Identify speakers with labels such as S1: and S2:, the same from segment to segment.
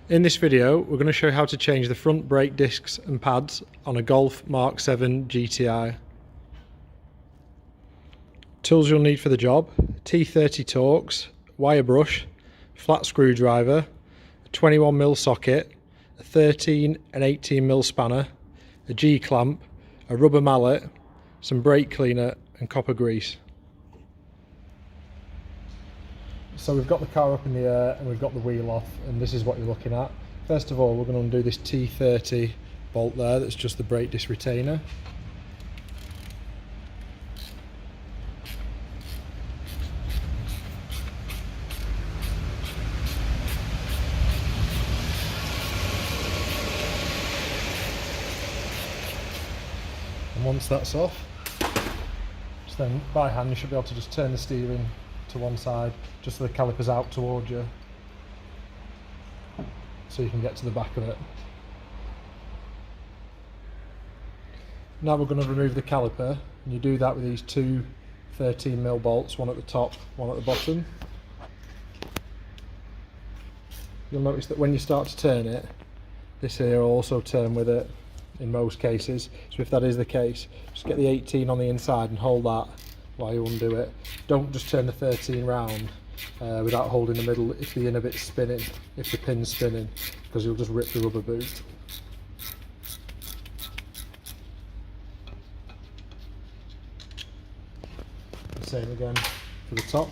S1: In this video, we're going to show you how to change the front brake discs and pads on a Golf Mk7 GTi. Tools you'll need for the job: T30 Torx, wire brush, flat screwdriver, a 21mm socket, a 13 and 18mm spanner, a G-clamp, a rubber mallet, some brake cleaner and copper grease. So we've got the car up in the air and we've got the wheel off, and this is what you're looking at. First of all, we're going to undo this T30 bolt there, that's just the brake disc retainer. And once that's off, just then by hand you should be able to just turn the steering to one side, just so the caliper's out towards you, so you can get to the back of it. Now we're going to remove the caliper, and you do that with these two 13mm bolts, one at the top, one at the bottom. You'll notice that when you start to turn it, this here will also turn with it in most cases, so if that is the case, just get the 18 on the inside and hold that while you undo it. Don't just turn the 13 round without holding the middle if the inner bit's spinning, if the pin's spinning, because you'll just rip the rubber boot. The same again for the top.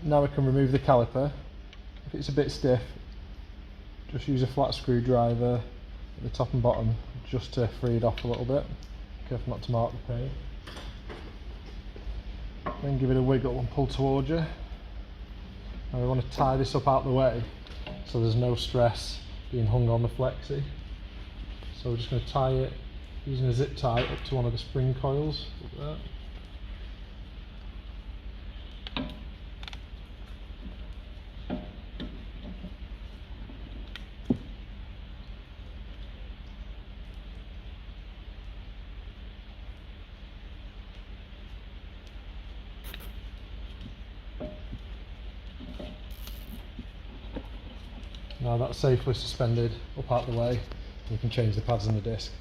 S1: Now we can remove the caliper. If it's a bit stiff, just use a flat screwdriver at the top and bottom just to free it off a little bit. Careful not to mark the paint. Then give it a wiggle and pull towards you. Now we want to tie this up out the way so there's no stress being hung on the flexi. So we're just going to tie it using a zip tie up to one of the spring coils up there. Now that's safely suspended up out the way, you can change the pads and the disc.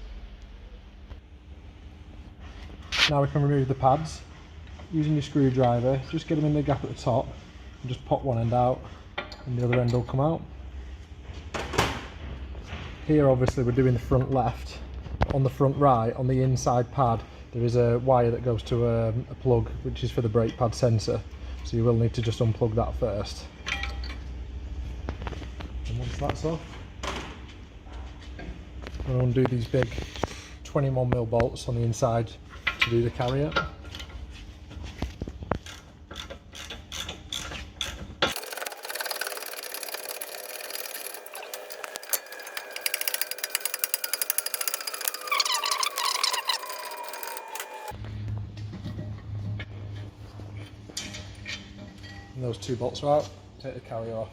S1: Now we can remove the pads. Using your screwdriver, just get them in the gap at the top and just pop one end out and the other end will come out. Here obviously we're doing the front left. On the front right, on the inside pad, there is a wire that goes to a plug which is for the brake pad sensor, so you will need to just unplug that first. And once that's off, we'll undo these big 21mm bolts on the inside to do the carrier. And those two bolts are out, take the carrier off.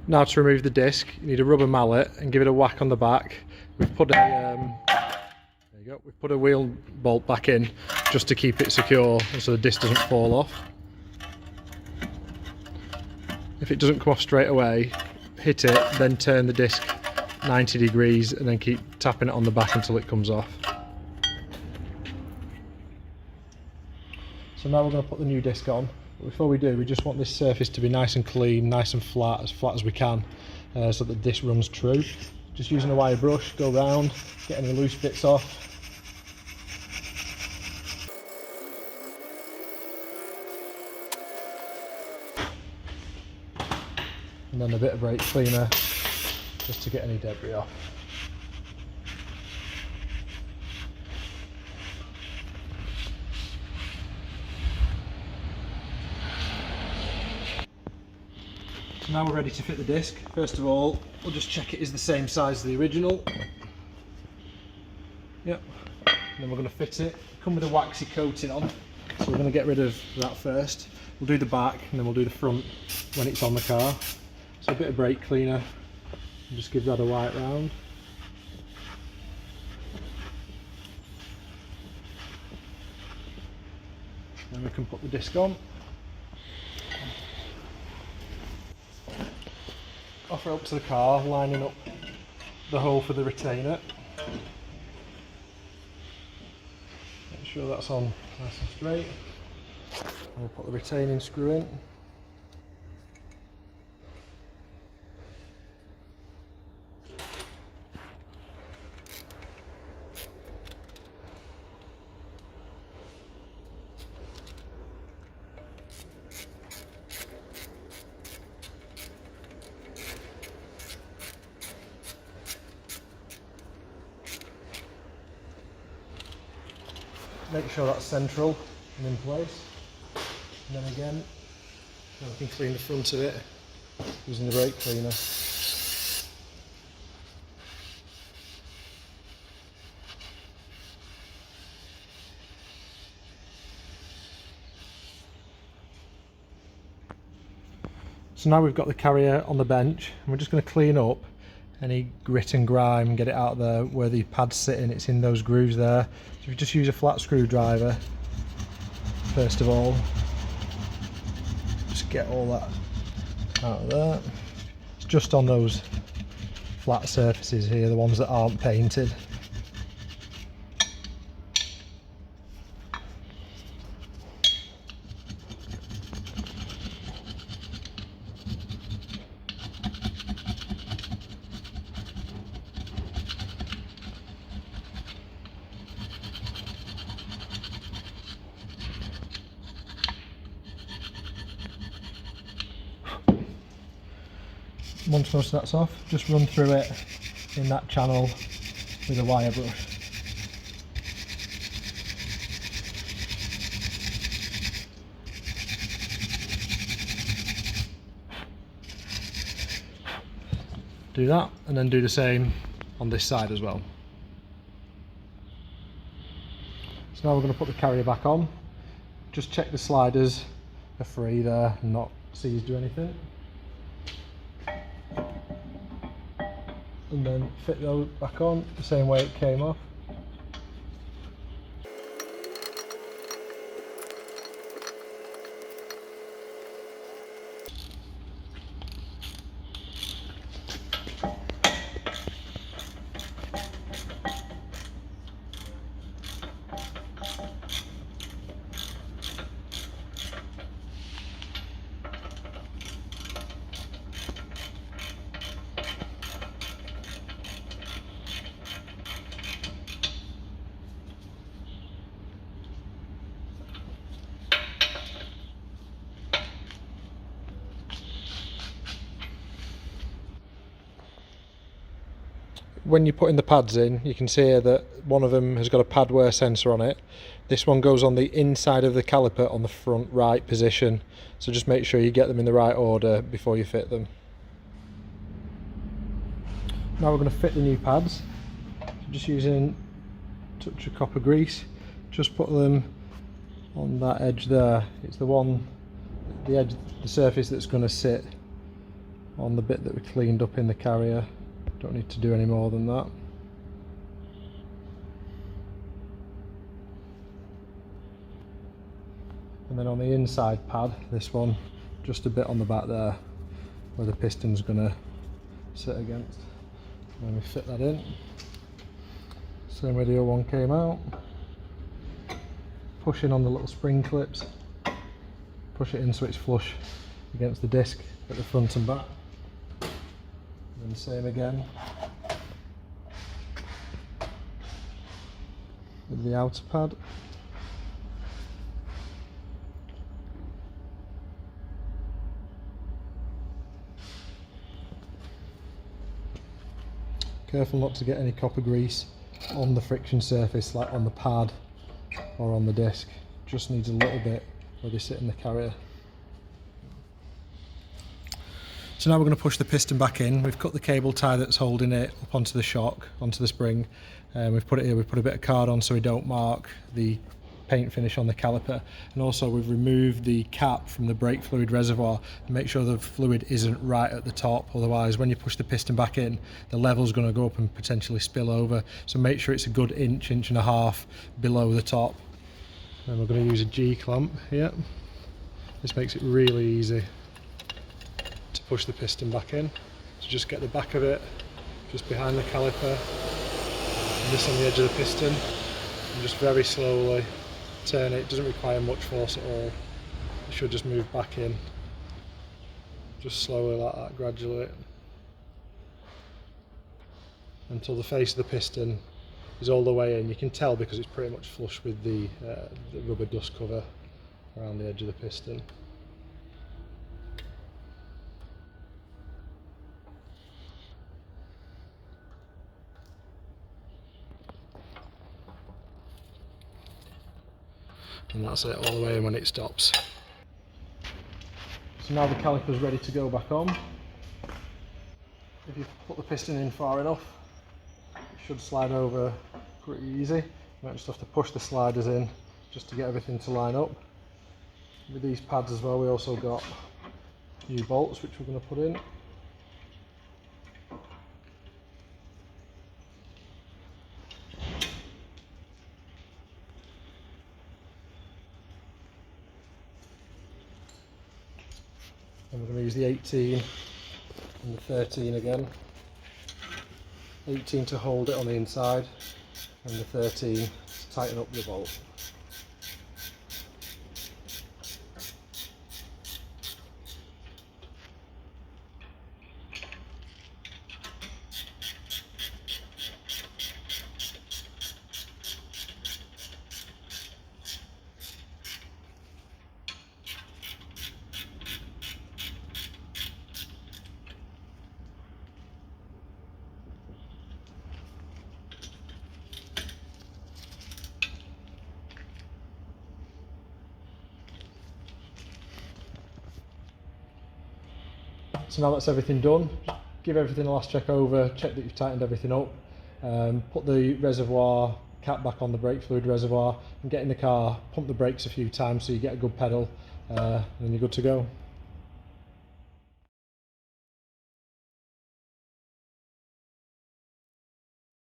S1: Now to remove the disc, you need a rubber mallet and give it a whack on the back. We've put a there you go. We've put a wheel bolt back in just to keep it secure so the disc doesn't fall off. If it doesn't come off straight away, hit it, then turn the disc 90 degrees and then keep tapping it on the back until it comes off. So now we're going to put the new disc on. But before we do, we just want this surface to be nice and clean, nice and flat as we can, so that the disc runs true. Just using a wire brush, go round, get any loose bits off. And then a bit of brake cleaner just to get any debris off. So now we're ready to fit the disc. First of all, we'll just check it is the same size as the original. Yep. And then we're going to fit it. Come with a waxy coating on. So we're going to get rid of that first. We'll do the back and then we'll do the front when it's on the car. So a bit of brake cleaner. And just give that a wipe round. Then we can put the disc on. Offer up to the car, lining up the hole for the retainer. Make sure that's on nice and straight. And we'll put the retaining screw in. Make sure that's central and in place, and then again we can clean the front of it using the brake cleaner. So now we've got the carrier on the bench and we're just going to clean up any grit and grime and get it out there where the pad's sitting. It's in those grooves there. So if you just use a flat screwdriver first of all, just get all that out of there. It's just on those flat surfaces here, the ones that aren't painted. Once most of that's off, just run through it in that channel with a wire brush. Do that and then do the same on this side as well. So now we're going to put the carrier back on. Just check the sliders are free there and not seized or anything. And then fit those back on the same way it came off. When you're putting the pads in, you can see here that one of them has got a pad wear sensor on it. This one goes on the inside of the caliper on the front right position, so just make sure you get them in the right order before you fit them. Now we're going to fit the new pads. Just using a touch of copper grease, just put them on that edge there. It's the one, the edge, the surface that's going to sit on the bit that we cleaned up in the carrier. Don't need to do any more than that. And then on the inside pad, this one, just a bit on the back there where the piston's going to sit against. And then we fit that in. Same way the other one came out. Push in on the little spring clips. Push it in so it's flush against the disc at the front and back. And same again with the outer pad. Careful not to get any copper grease on the friction surface, like on the pad or on the disc. Just needs a little bit where they sit in the carrier. So now we're going to push the piston back in. We've cut the cable tie that's holding it up onto the shock, onto the spring. We've put it here, we've put a bit of card on so we don't mark the paint finish on the caliper, and also we've removed the cap from the brake fluid reservoir to make sure the fluid isn't right at the top, otherwise when you push the piston back in the level's going to go up and potentially spill over, so make sure it's a good inch and a half below the top. And we're going to use a G-clamp here. This makes it really easy to push the piston back in. So just get the back of it just behind the caliper and this on the edge of the piston, and just very slowly turn it. It doesn't require much force at all. It should just move back in, just slowly like that, gradually, until the face of the piston is all the way in. You can tell because it's pretty much flush with the rubber dust cover around the edge of the piston. And that's it, all the way in when it stops. So now the caliper's ready to go back on. If you put the piston in far enough, it should slide over pretty easy. You might just have to push the sliders in just to get everything to line up. With these pads as well, we also got new bolts which we're going to put in. And we're going to use the 18 and the 13 again. 18 to hold it on the inside and the 13 to tighten up the bolt. So now that's everything done, give everything a last check over, check that you've tightened everything up, put the reservoir cap back on the brake fluid reservoir and get in the car, pump the brakes a few times so you get a good pedal, and then you're good to go.